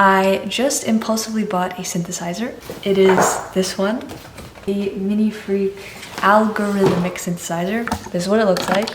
I just impulsively bought a synthesizer. It is this one, the MiniFreak algorithmic synthesizer. This is what it looks like.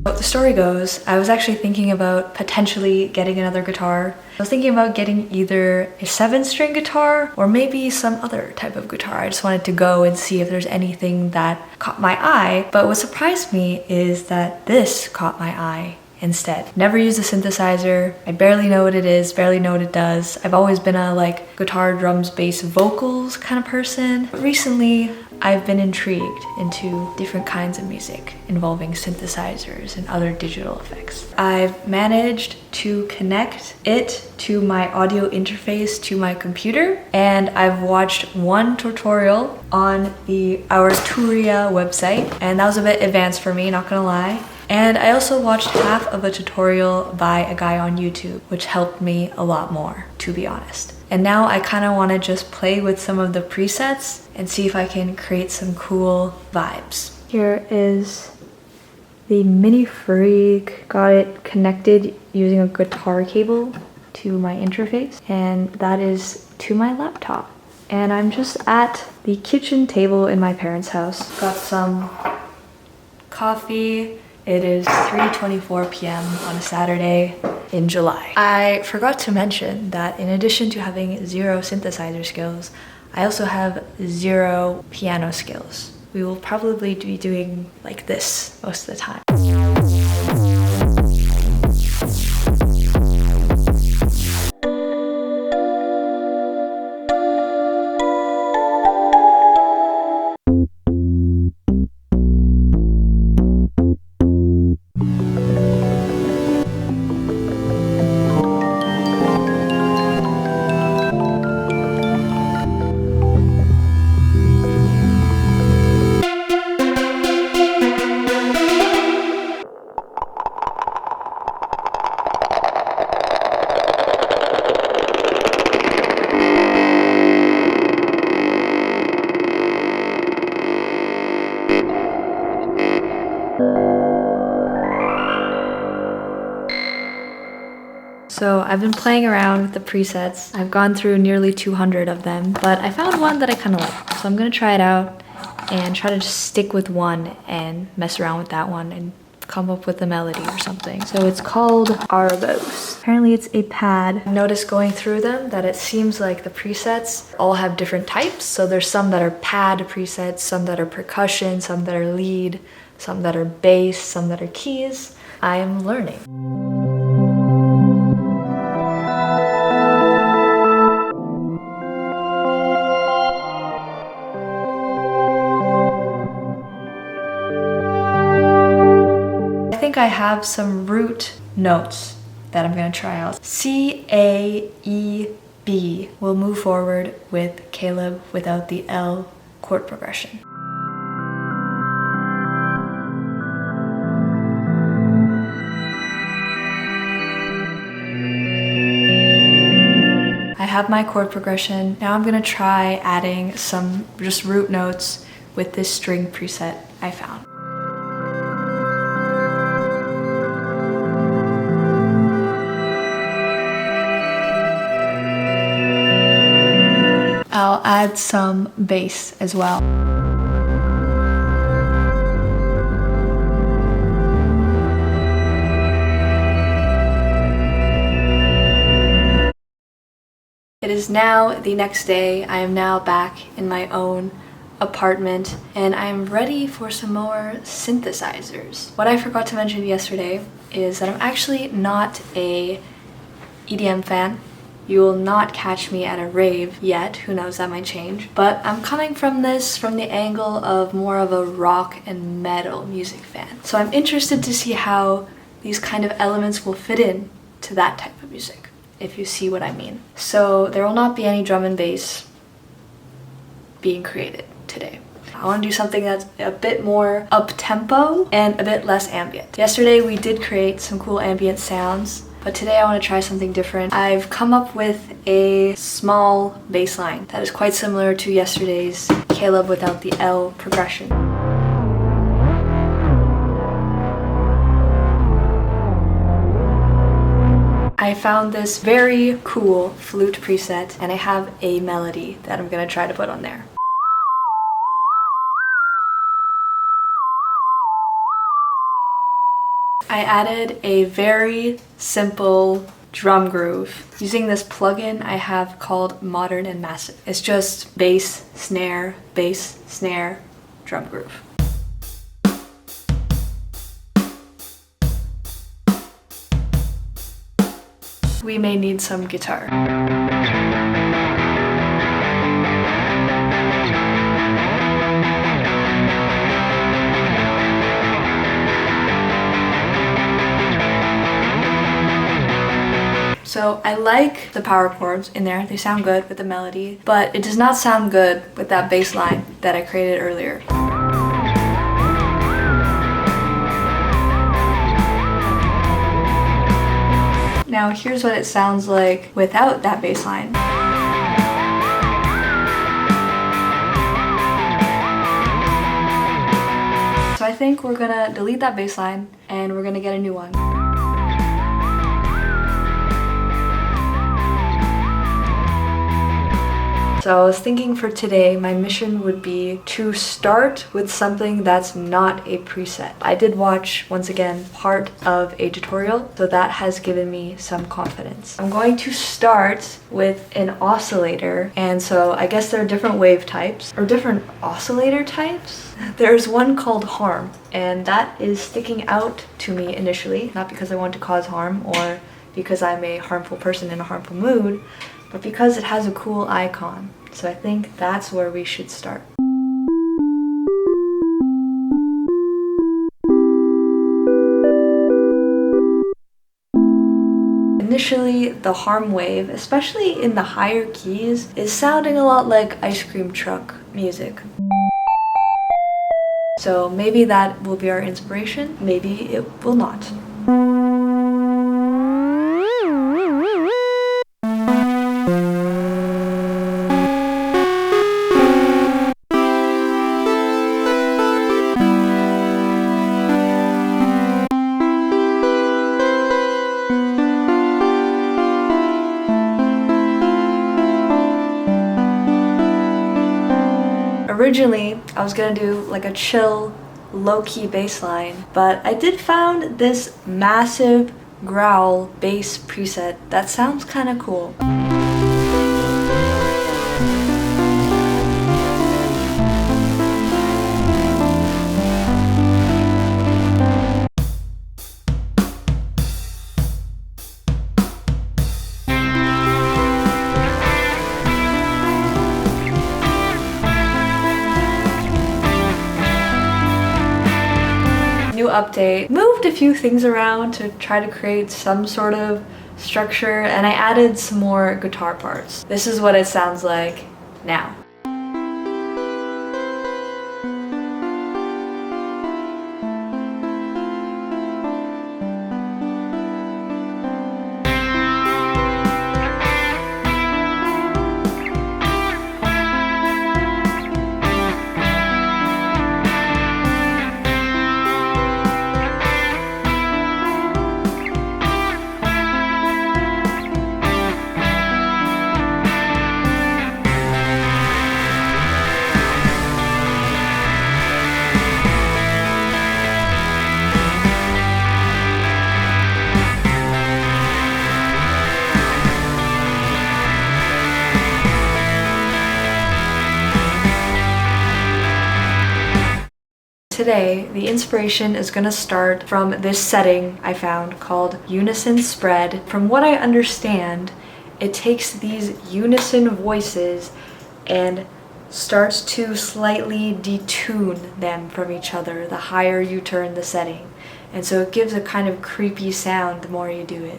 The story goes, I was actually thinking about potentially getting another guitar. I was thinking about getting either a 7-string guitar or maybe some other type of guitar. I just wanted to go and see if there's anything that caught my eye. But what surprised me is that this caught my eye instead. Never used a synthesizer. I barely know what it is, barely know what it does. I've always been a like guitar, drums, bass, vocals kind of person. But recently, I've been intrigued into different kinds of music involving synthesizers and other digital effects. I've managed to connect it to my audio interface to my computer, and I've watched one tutorial on the Arturia website, and that was a bit advanced for me, not gonna lie. And I also watched half of a tutorial by a guy on YouTube, which helped me a lot more, to be honest. And now I kind of want to just play with some of the presets and see if I can create some cool vibes. Here is the MiniFreak. Got it connected using a guitar cable to my interface, and that is to my laptop. And I'm just at the kitchen table in my parents' house. Got some coffee. It is 3:24 p.m. on a Saturday in July. I forgot to mention that in addition to having 0 synthesizer skills, I also have 0 piano skills. We will probably be doing like this most of the time. So I've been playing around with the presets. I've gone through nearly 200 of them, but I found one that I kind of like. So I'm gonna try it out and try to just stick with one and mess around with that one and come up with a melody or something. So it's called Arbos. Apparently it's a pad. I noticed going through them that it seems like the presets all have different types. So there's some that are pad presets, some that are percussion, some that are lead, some that are bass, some that are keys. I am learning. I have some root notes that I'm gonna try out. C, A, E, B. We'll move forward with Caleb without the L chord progression. I have my chord progression. Now I'm gonna try adding some just root notes with this string preset I found. I'll add some bass as well. It is now the next day. I am now back in my own apartment and I'm ready for some more synthesizers. What I forgot to mention yesterday is that I'm actually not a EDM fan. You will not catch me at a rave yet, who knows, that might change. But I'm coming from this from the angle of more of a rock and metal music fan. So I'm interested to see how these kind of elements will fit in to that type of music, if you see what I mean. So there will not be any drum and bass being created today. I want to do something that's a bit more up-tempo and a bit less ambient. Yesterday we did create some cool ambient sounds, but today I want to try something different. I've come up with a small bass line that is quite similar to yesterday's Caleb without the L progression. I I found this very cool flute preset and I have a melody that I'm gonna try to put on there. I added a very simple drum groove using this plugin I have called Modern and Massive. It's just bass, snare, drum groove. We may need some guitar. So I like the power chords in there, they sound good with the melody, but it does not sound good with that bass line that I created earlier. Now here's what it sounds like without that bass line. So I think we're gonna delete that bass line and we're gonna get a new one. So I was thinking for today, my mission would be to start with something that's not a preset. I did watch, once again, part of a tutorial, so that has given me some confidence. I'm going to start with an oscillator, and so I guess there are different wave types, or different oscillator types. There's one called harm, and that is sticking out to me initially, not because I want to cause harm or because I'm a harmful person in a harmful mood, but because it has a cool icon. So I think that's where we should start. Initially, the harm wave, especially in the higher keys, is sounding a lot like ice cream truck music. So maybe that will be our inspiration, maybe it will not. Originally, I was gonna do like a chill, low-key bass line, but I did found this massive growl bass preset that sounds kind of cool. New update. Moved a few things around to try to create some sort of structure, and I added some more guitar parts. This is what it sounds like now. Today, the inspiration is gonna start from this setting I found called Unison Spread. From what I understand, it takes these unison voices and starts to slightly detune them from each other the higher you turn the setting. And so it gives a kind of creepy sound the more you do it.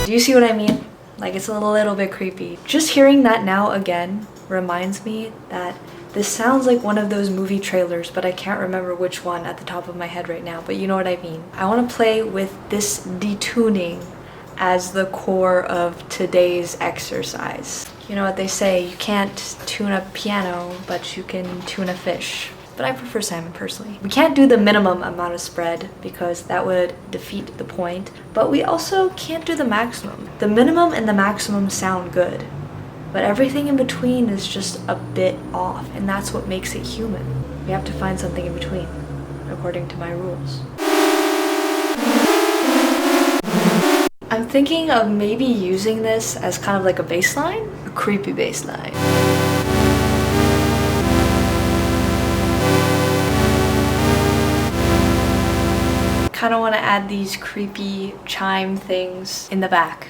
Do you see what I mean? Like Like, it's a little bit creepy. Just hearing that now again reminds me that this sounds like one of those movie trailers, but I can't remember which one at the top of my head right now, but you know what I mean. I want to play with this detuning as the core of today's exercise. You know what they say, you can't tune a piano, but you can tune a fish. But I prefer salmon personally. We can't do the minimum amount of spread because that would defeat the point, but we also can't do the maximum. The minimum and the maximum sound good, but everything in between is just a bit off, and that's what makes it human. We have to find something in between, according to my rules. I'm thinking of maybe using this as kind of like a bass line, a creepy bass line. Kind of want to add these creepy chime things in the back.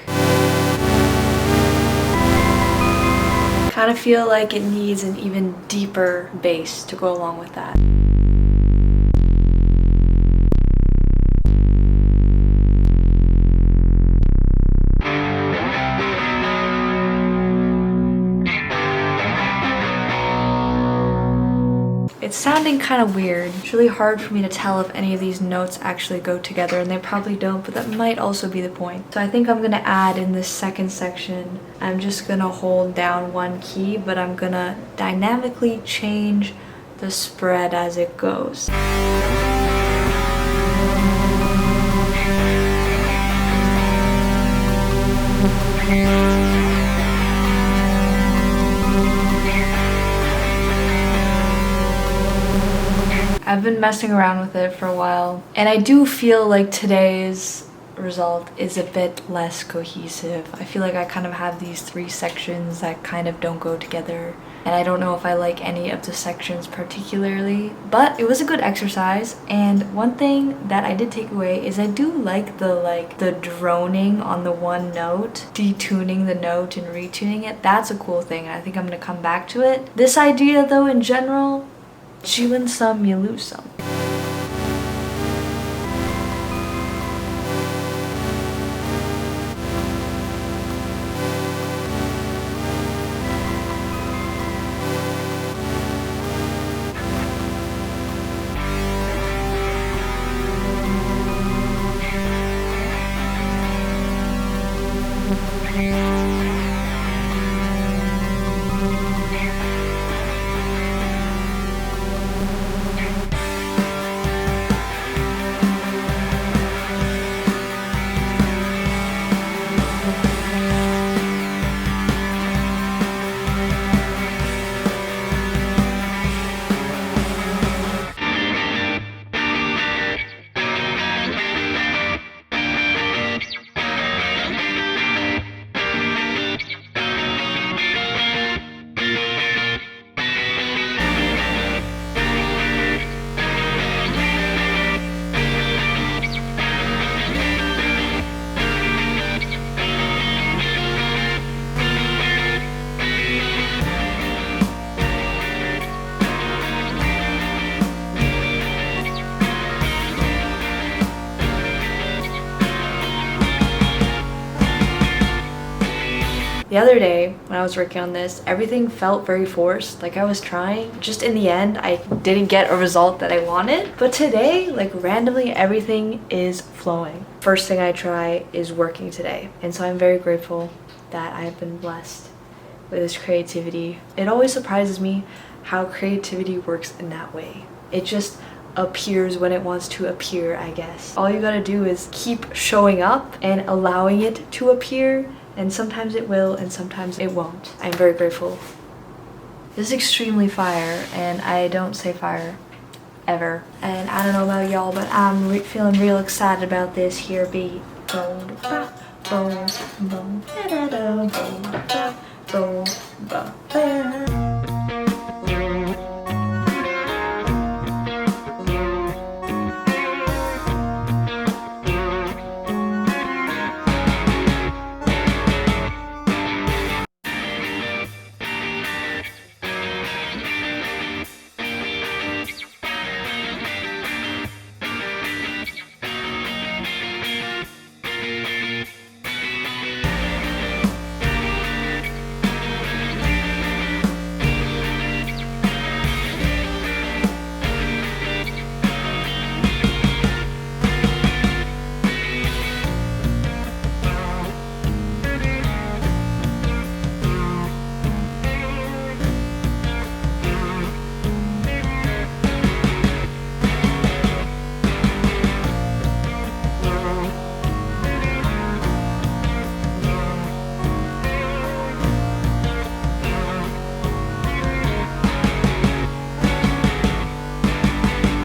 Kind of feel like it needs an even deeper bass to go along with that. It's sounding kind of weird. It's really hard for me to tell if any of these notes actually go together, and they probably don't, but that might also be the point. So I think I'm gonna add in this second section, I'm just gonna hold down one key, but I'm gonna dynamically change the spread as it goes. I've been messing around with it for a while, and I do feel like today's result is a bit less cohesive. I feel like I kind of have these three sections that kind of don't go together, and I don't know if I like any of the sections particularly, but it was a good exercise. And one thing that I did take away is I do like the droning on the one note, detuning the note and retuning it. That's a cool thing, and I think I'm gonna come back to it. This idea though, in general, you win some, you lose some. The other day when I was working on this, everything felt very forced, like I was trying. Just in the end, I didn't get a result that I wanted. But today, like randomly, everything is flowing. First thing I try is working today. And so I'm very grateful that I've been blessed with this creativity. It always surprises me how creativity works in that way. It just appears when it wants to appear, I guess. All you gotta do is keep showing up and allowing it to appear. And sometimes it will, and sometimes it won't. I'm very grateful. This is extremely fire, and I don't say fire ever. And I don't know about y'all, but I'm feeling real excited about this here beat. Boom, ba, boom, boom, da, da, da, boom, ba, boom, ba, ba.